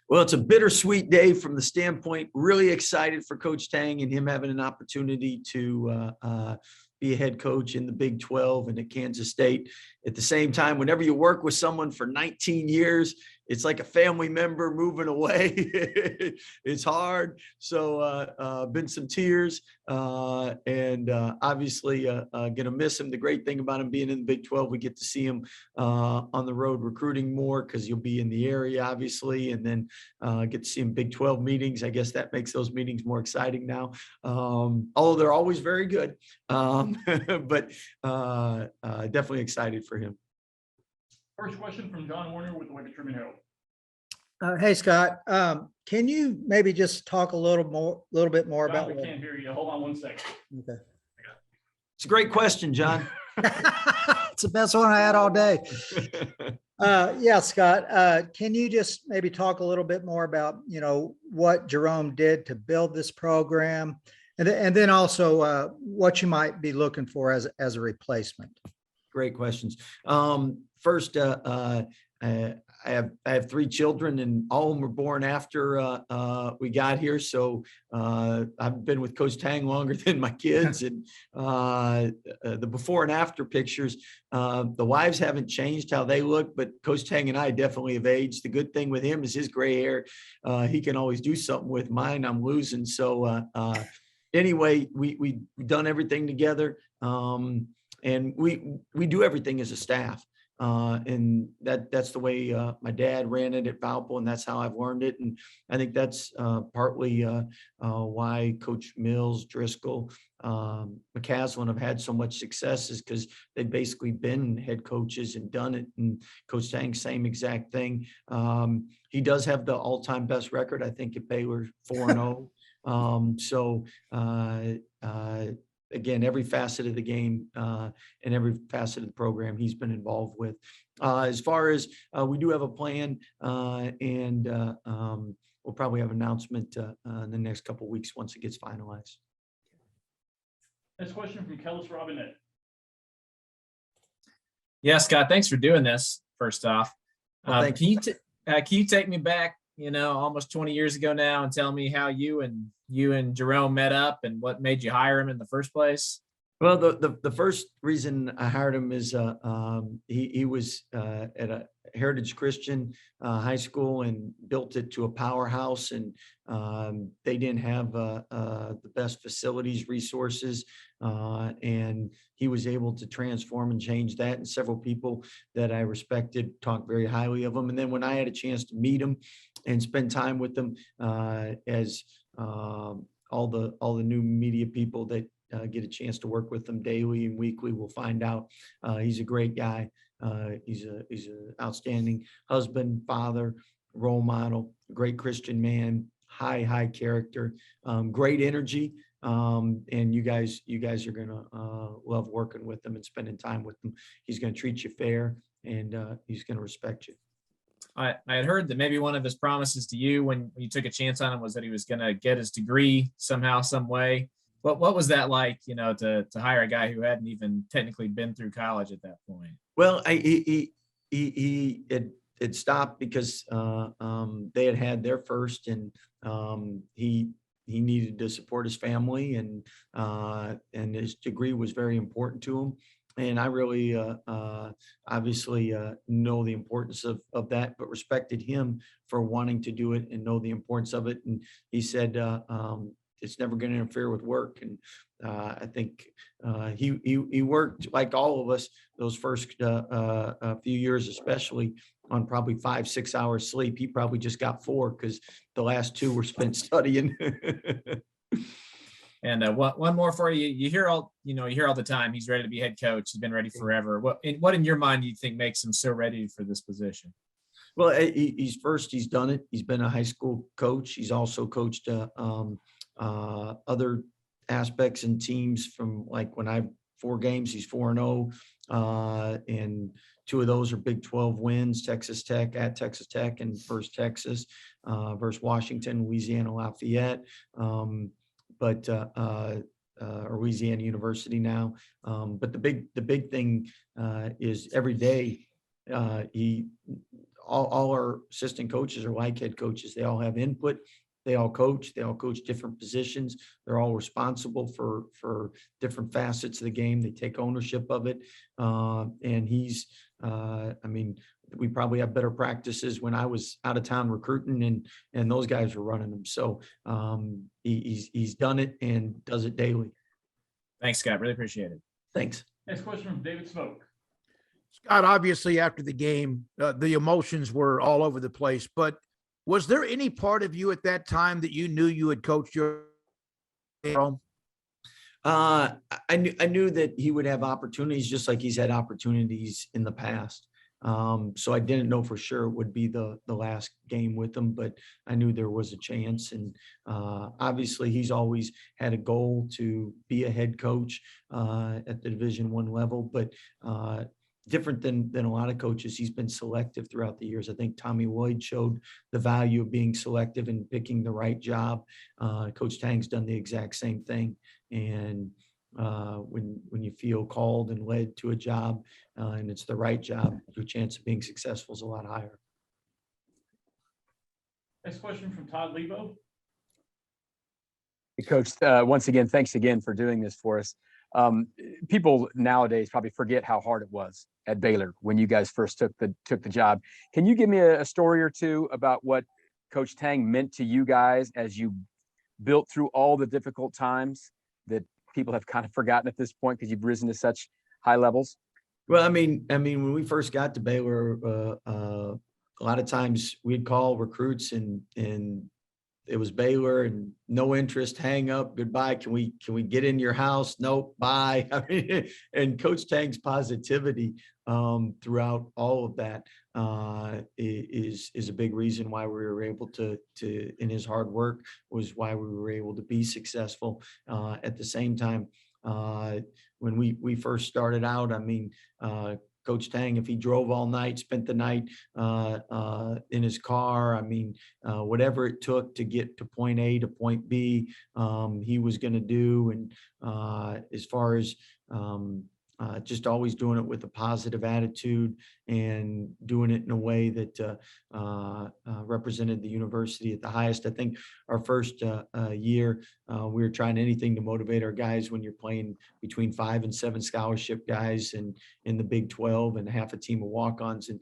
Well, it's a bittersweet day from the standpoint, really excited for Coach Tang and him having an opportunity to be a head coach in the Big 12 and at Kansas State. At the same time, whenever you work with someone for 19 years, it's like a family member moving away. It's hard. So been some tears and obviously going to miss him. The great thing about him being in the Big 12, we get to see him on the road recruiting more because you'll be in the area, obviously, and then get to see him Big 12 meetings. I guess that makes those meetings more exciting now, although they're always very good. But definitely excited for him. First question from John Warner with the Wake Tribune Herald. Hey, Scott, can you maybe just talk a little bit more John, about? we can't hear you. Hold on 1 second. Okay. It's a great question, John. It's the best one I had all day. Yeah, Scott, can you just maybe talk a little bit more about, what Jerome did to build this program, and then also what you might be looking for as a replacement? Great questions. First, I have 3 children, and all of them were born after we got here. So I've been with Coach Tang longer than my kids. And the before and after pictures, the wives haven't changed how they look, but Coach Tang and I definitely have aged. The good thing with him is his gray hair. He can always do something with mine. I'm losing. So anyway, we've done everything together. And we do everything as a staff. And that's the way my dad ran it at Valpo, and that's how I've learned it. And I think that's partly why Coach Mills, Driscoll, McCaslin have had so much success, is because they've basically been head coaches and done it. And Coach Tang, same exact thing. He does have the all-time best record, I think, at Baylor, 4-0. So again, every facet of the game and every facet of the program he's been involved with. As far as we do have a plan, and we'll probably have an announcement in the next couple of weeks once it gets finalized. Next question from Kellis Robinette. Yeah, Scott, thanks for doing this, first off. Well, can you take me back, almost 20 years ago now, and tell me how you and Jerome met up and what made you hire him in the first place? Well, the first reason I hired him is he was at a Heritage Christian high school and built it to a powerhouse, and they didn't have the best facilities, resources, and he was able to transform and change that. And several people that I respected talked very highly of him. And then when I had a chance to meet him and spend time with him, as all the new media people that get a chance to work with them daily and weekly will find out, he's a great guy. He's an outstanding husband, father, role model, great Christian man, high character, great energy. And you guys are gonna love working with him and spending time with him. He's gonna treat you fair, and he's gonna respect you. I had heard that maybe one of his promises to you when you took a chance on him was that he was going to get his degree somehow, some way. What was that like, to hire a guy who hadn't even technically been through college at that point? Well, he had stopped because they had their first, and he needed to support his family, and his degree was very important to him. And I really obviously know the importance of that, but respected him for wanting to do it and know the importance of it. And he said it's never going to interfere with work. And I think he worked like all of us those first few years, especially on probably 5-6 hours sleep. He probably just got 4 because the last 2 were spent studying. And one more for you. You hear all the time, he's ready to be head coach. He's been ready forever. What in your mind do you think makes him so ready for this position? Well, he's done it. He's been a high school coach. He's also coached other aspects and teams from, like, when I 4 games, he's 4-0. And 2 of those are Big 12 wins, Texas Tech at Texas Tech and First Texas versus Washington, Louisiana Lafayette. But Louisiana University now. But the big thing is every day all our assistant coaches are like head coaches. They all have input. They all coach different positions. They're all responsible for different facets of the game. They take ownership of it. And he's, I mean, we probably have better practices when I was out of town recruiting and those guys were running them. So he's done it and does it daily. Thanks, Scott. Really appreciate it. Thanks. Next question from David Smoke. Scott, obviously after the game, the emotions were all over the place, but was there any part of you at that time that you knew you had coached your own? I knew that he would have opportunities just like he's had opportunities in the past. So I didn't know for sure it would be the last game with him, but I knew there was a chance. And obviously he's always had a goal to be a head coach at the Division I level, but different than a lot of coaches. He's been selective throughout the years. I think Tommy Lloyd showed the value of being selective and picking the right job. Coach Tang's done the exact same thing. And when you feel called and led to a job and it's the right job, your chance of being successful is a lot higher. Next question from Todd Lebo. Hey, Coach, once again, thanks again for doing this for us. People nowadays probably forget how hard it was at Baylor when you guys first took the job. Can you give me a story or two about what Coach Tang meant to you guys as you built through all the difficult times that people have kind of forgotten at this point because you've risen to such high levels? Well, I mean, when we first got to Baylor, a lot of times we'd call recruits and it was Baylor and no interest, hang up, goodbye. Can we get in your house? Nope, bye. I mean, and Coach Tang's positivity throughout all of that is a big reason why we were able to in his hard work was why we were able to be successful. At the same time, when we first started out, I mean, Coach Tang, if he drove all night, spent the night in his car, I mean, whatever it took to get to point A to point B, he was going to do. And as far as just always doing it with a positive attitude and doing it in a way that represented the university at the highest. I think our first year, we were trying anything to motivate our guys when you're playing between 5 and 7 scholarship guys and in the Big 12 and half a team of walk-ons. And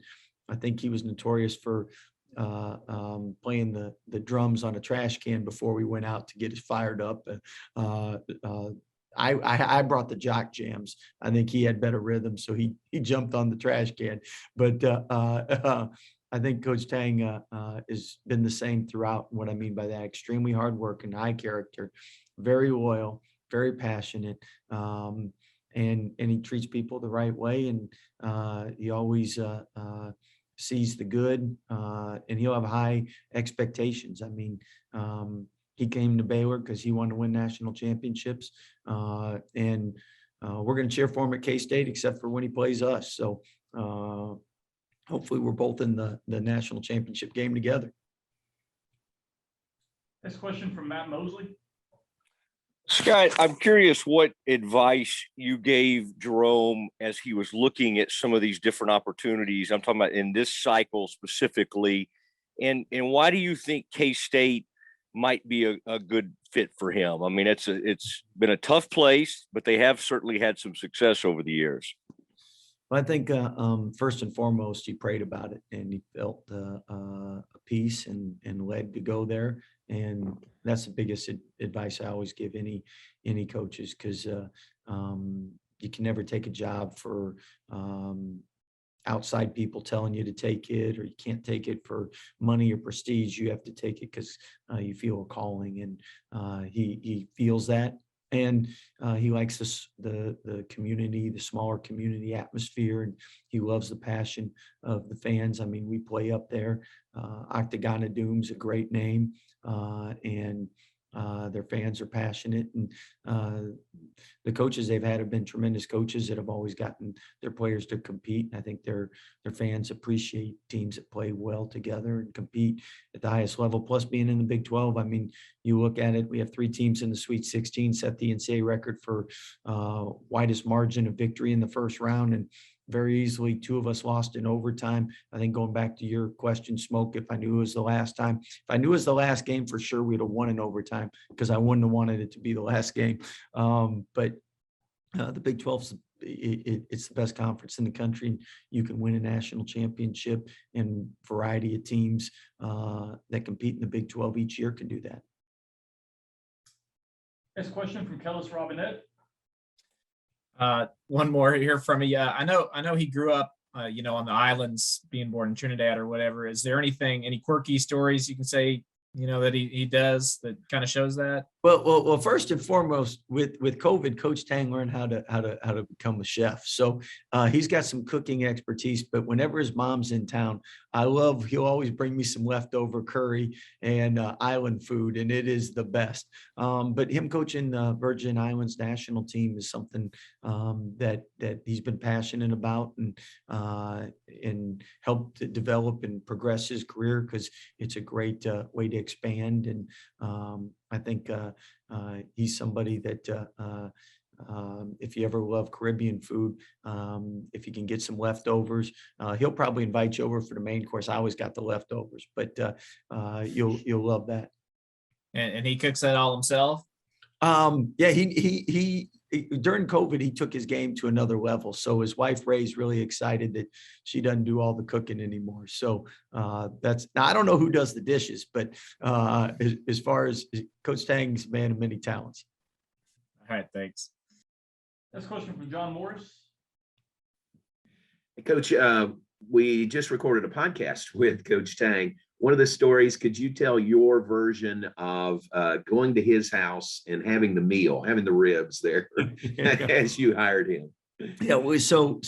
I think he was notorious for playing the drums on a trash can before we went out to get us fired up. I brought the jock jams. I think he had better rhythm, so he jumped on the trash can. But I think Coach Tang has been the same throughout. What I mean by that, extremely hard working, high character, very loyal, very passionate, and he treats people the right way. And he always sees the good, and he'll have high expectations. I mean, he came to Baylor because he wanted to win national championships. And we're going to cheer for him at K-State, except for when he plays us. So hopefully we're both in the national championship game together. Next question from Matt Mosley. Scott, I'm curious what advice you gave Jerome as he was looking at some of these different opportunities. I'm talking about in this cycle specifically. And why do you think K-State might be a good fit for him? I mean, it's been a tough place, but they have certainly had some success over the years. Well, I think first and foremost, he prayed about it and he felt a peace and led to go there. And that's the biggest advice I always give any coaches, because you can never take a job for outside people telling you to take it, or you can't take it for money or prestige. You have to take it because you feel a calling, and he feels that. And he likes the community, the smaller community atmosphere, and he loves the passion of the fans. I mean, we play up there. Octagon of Doom's a great name, and their fans are passionate, and the coaches they've had have been tremendous coaches that have always gotten their players to compete. And I think their fans appreciate teams that play well together and compete at the highest level. Plus, being in the Big 12, I mean, you look at it, we have 3 teams in the Sweet 16, set the NCAA record for widest margin of victory in the first round. And very easily. Two of us lost in overtime. I think going back to your question, Smoke, if I knew it was the last time, if I knew it was the last game for sure, we'd have won in overtime because I wouldn't have wanted it to be the last game. But the Big 12's it's the best conference in the country. And you can win a national championship, and variety of teams that compete in the Big 12 each year can do that. Next question from Kellis Robinette. One more here from me. I know he grew up, on the islands, being born in Trinidad or whatever. Is there any quirky stories you can say, that he does that kind of shows that? Well, first and foremost, with COVID, Coach Tang learned how to become a chef. So he's got some cooking expertise. But whenever his mom's in town, he'll always bring me some leftover curry and island food, and it is the best. But him coaching the Virgin Islands national team is something that he's been passionate about and helped to develop and progress his career, because it's a great way to expand. And I think he's somebody that if you ever love Caribbean food, if you can get some leftovers, he'll probably invite you over for the main course. I always got the leftovers, but you'll love that. And he cooks that all himself? Yeah, he during COVID, he took his game to another level. So his wife Ray's really excited that she doesn't do all the cooking anymore. So now I don't know who does the dishes, but as far as Coach Tang's a man of many talents. All right, thanks. Next question from John Morris. Hey, Coach, we just recorded a podcast with Coach Tang. One of the stories, could you tell your version of going to his house and having the meal, having the ribs there as you hired him? Yeah, so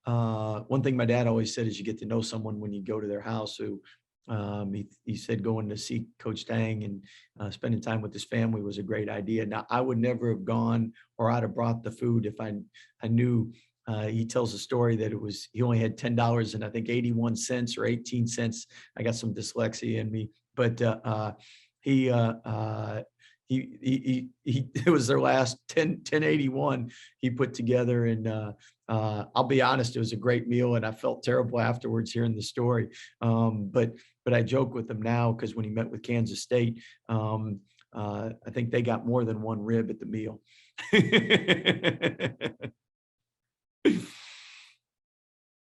one thing my dad always said is you get to know someone when you go to their house. So he said going to see Coach Tang and spending time with his family was a great idea. Now, I would never have gone, or I'd have brought the food if I knew. He tells a story that he only had $10 and I think 81 cents or 18 cents. I got some dyslexia in me, but it was their last 1081 he put together. And I'll be honest, it was a great meal and I felt terrible afterwards hearing the story. But I joke with him now, because when he met with Kansas State, I think they got more than one rib at the meal.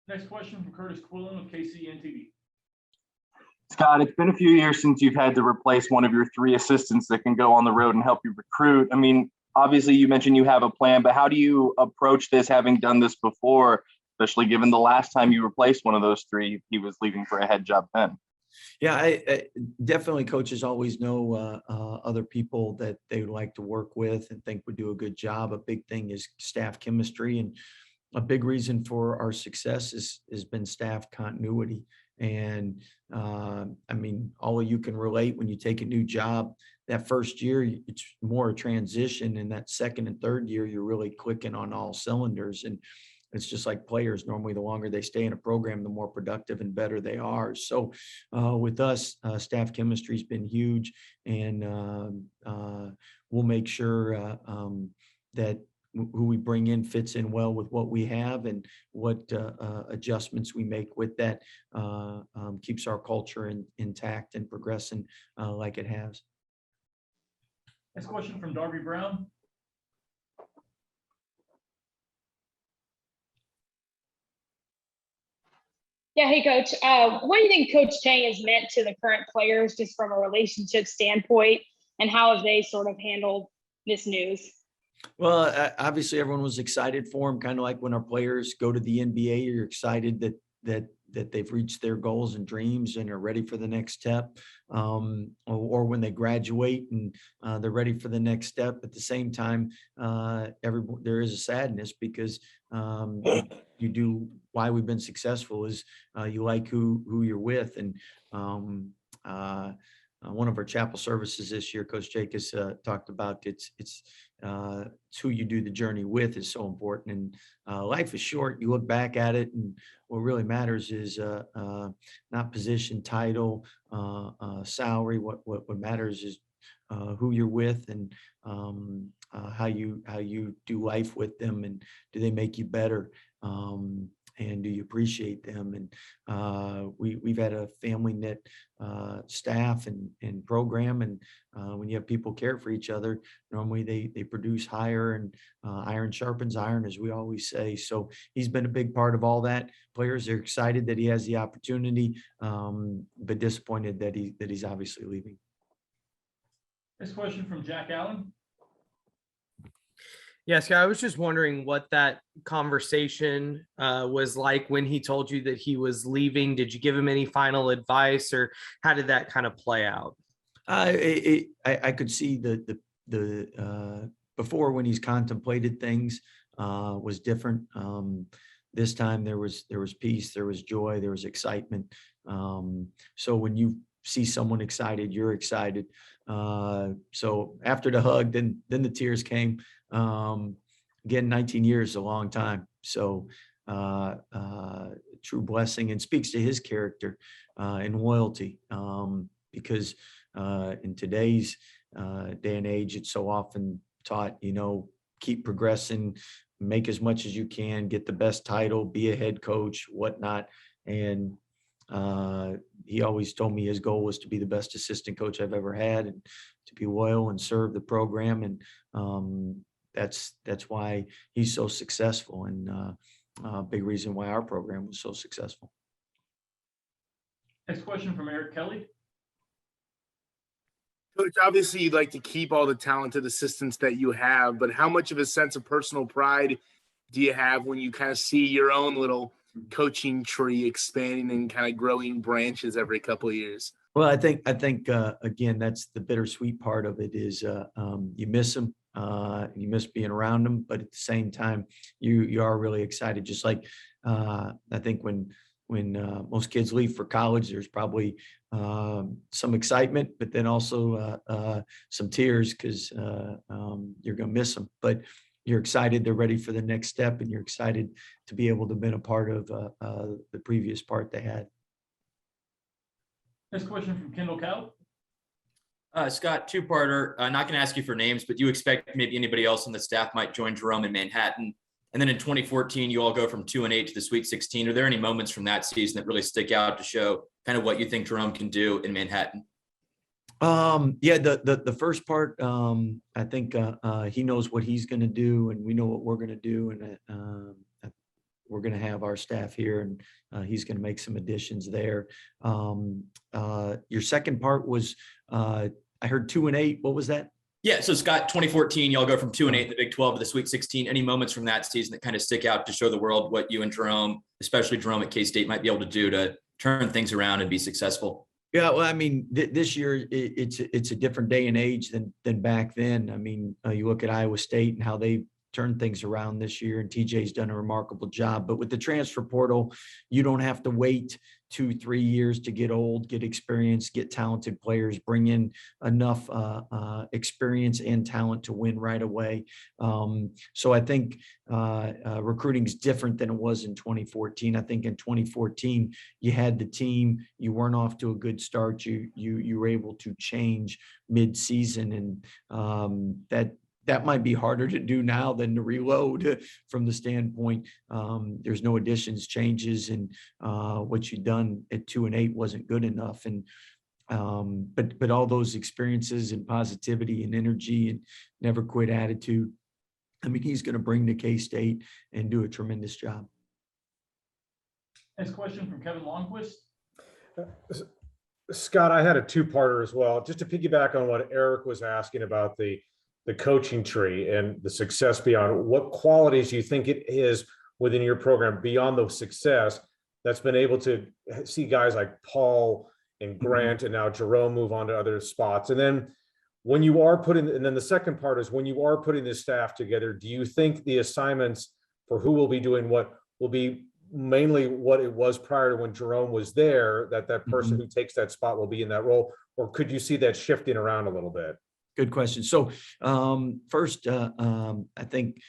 Next question from Curtis Quillen of KCNTV. Scott, it's been a few years since you've had to replace one of your three assistants that can go on the road and help you recruit. I mean, obviously you mentioned you have a plan, but how do you approach this, having done this before, especially given the last time you replaced one of those three, he was leaving for a head job then? Yeah, I definitely, coaches always know other people that they would like to work with and think would do a good job. A big thing is staff chemistry, and a big reason for our success has been staff continuity. And I mean, all of you can relate when you take a new job. That first year, it's more a transition, and that second and third year, you're really clicking on all cylinders. And it's just like players. Normally, the longer they stay in a program, the more productive and better they are. So with us, staff chemistry has been huge, and we'll make sure that who we bring in fits in well with what we have, and what adjustments we make with that keeps our culture intact and progressing like it has. Next question from Darby Brown. Yeah, hey, Coach. What do you think Coach Tang has meant to the current players, just from a relationship standpoint, and how have they sort of handled this news? Well, obviously everyone was excited for him, kind of like when our players go to the NBA, you're excited that they've reached their goals and dreams and are ready for the next step, or when they graduate and they're ready for the next step. At the same time, there is a sadness, because you do, why we've been successful is you like who you're with. And one of our chapel services this year, Coach Jake has talked about it's who you do the journey with is so important. And life is short. You look back at it, and what really matters is not position, title, salary. What matters is who you're with, and how you do life with them, and do they make you better. and do you appreciate them? And we've had a family knit staff and program, and when you have people care for each other, normally they produce higher, and iron sharpens iron, as we always say. So he's been a big part of all that. Players are excited that he has the opportunity, but disappointed that he's obviously leaving. Next question from Jack Allen. Yes, I was just wondering what that conversation was like when he told you that he was leaving. Did you give him any final advice, or how did that kind of play out? I could see the before, when he's contemplated things, was different. This time there was peace, there was joy, there was excitement. So when you see someone excited, you're excited. So after the hug, then the tears came. Again, 19 years is a long time. So true blessing, and speaks to his character and loyalty, because in today's day and age, it's so often taught, keep progressing, make as much as you can, get the best title, be a head coach, whatnot. And he always told me his goal was to be the best assistant coach I've ever had, and to be loyal and serve the program. And that's why he's so successful, and a big reason why our program was so successful. Next question from Eric Kelly. Coach, obviously you'd like to keep all the talented assistants that you have, but how much of a sense of personal pride do you have when you kind of see your own little coaching tree expanding and kind of growing branches every couple of years? Well, I think again, that's the bittersweet part of it, is you miss them, you miss being around them, but at the same time, you are really excited. Just like I think when most kids leave for college, there's probably some excitement, but then also some tears, because you're going to miss them. But you're excited they're ready for the next step, and you're excited to be able to be a part of the previous part they had. Next question from Kendall Cow. Scott, two-parter. Not going to ask you for names, but do you expect maybe anybody else on the staff might join Jerome in Manhattan? And then in 2014, you all go from 2-8 to the Sweet 16. Are there any moments from that season that really stick out to show kind of what you think Jerome can do in Manhattan? Yeah, the first part, I think he knows what he's going to do, and we know what we're going to do, and we're going to have our staff here, and he's going to make some additions there. Your second part was, I heard 2-8. What was that? Yeah, so Scott, 2014, y'all go from 2-8 in the Big 12 to the Sweet 16. Any moments from that season that kind of stick out to show the world what you and Jerome, especially Jerome at K-State, might be able to do to turn things around and be successful? Yeah, well, I mean, this year it's a different day and age than back then. I mean, you look at Iowa State and how they turned things around this year, and TJ's done a remarkable job. But with the transfer portal, you don't have to wait 2-3 years to get old, get experience, get talented players, bring in enough experience and talent to win right away. So I think recruiting is different than it was in 2014. I think in 2014, you had the team, you weren't off to a good start. You were able to change mid-season, and that might be harder to do now than to reload from the standpoint. There's no additions, changes, and what you've done at 2-8 wasn't good enough. And but all those experiences and positivity and energy and never quit attitude, I mean, he's going to bring to K-State and do a tremendous job. Next question from Kevin Longquist. Scott, I had a two-parter as well. Just to piggyback on what Eric was asking about the coaching tree and the success beyond, what qualities do you think it is within your program beyond the success that's been able to see guys like Paul and Grant and now Jerome move on to other spots? And then when you are and then the second part is, when you are putting this staff together, do you think the assignments for who will be doing what will be mainly what it was prior to when Jerome was there, that person who takes that spot will be in that role? Or could you see that shifting around a little bit? Good question. So first, I think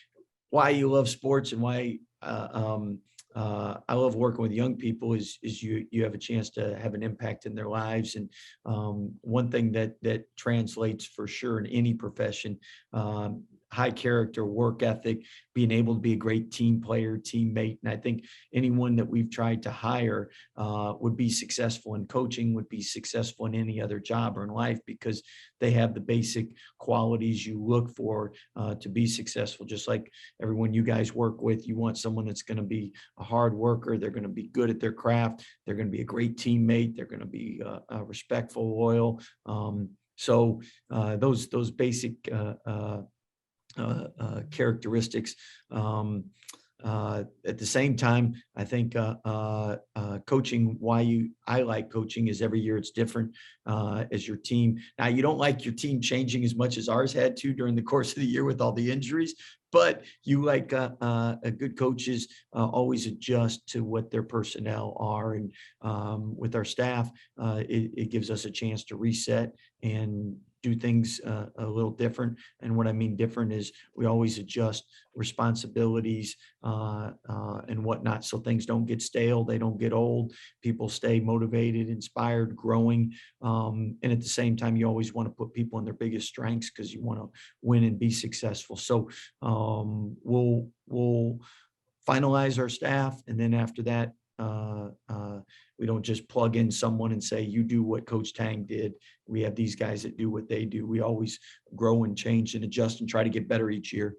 why you love sports and why I love working with young people is you have a chance to have an impact in their lives. And one thing that translates for sure in any profession, high character, work ethic, being able to be a great team player, teammate. And I think anyone that we've tried to hire would be successful in coaching, would be successful in any other job or in life, because they have the basic qualities you look for to be successful. Just like everyone you guys work with, you want someone that's going to be a hard worker. They're going to be good at their craft. They're going to be a great teammate. They're going to be respectful, loyal. So those basic characteristics. At the same time, I think coaching, I like coaching is every year it's different as your team. Now, you don't like your team changing as much as ours had to during the course of the year with all the injuries, but you like good coaches always adjust to what their personnel are. And with our staff, it gives us a chance to reset and do things a little different. And what I mean different is we always adjust responsibilities and whatnot, so things don't get stale, they don't get old, people stay motivated, inspired, growing. And at the same time, you always want to put people in their biggest strengths because you want to win and be successful. So we'll finalize our staff, and then after that, we don't just plug in someone and say, you do what Coach Tang did. We have these guys that do what they do. We always grow and change and adjust and try to get better each year.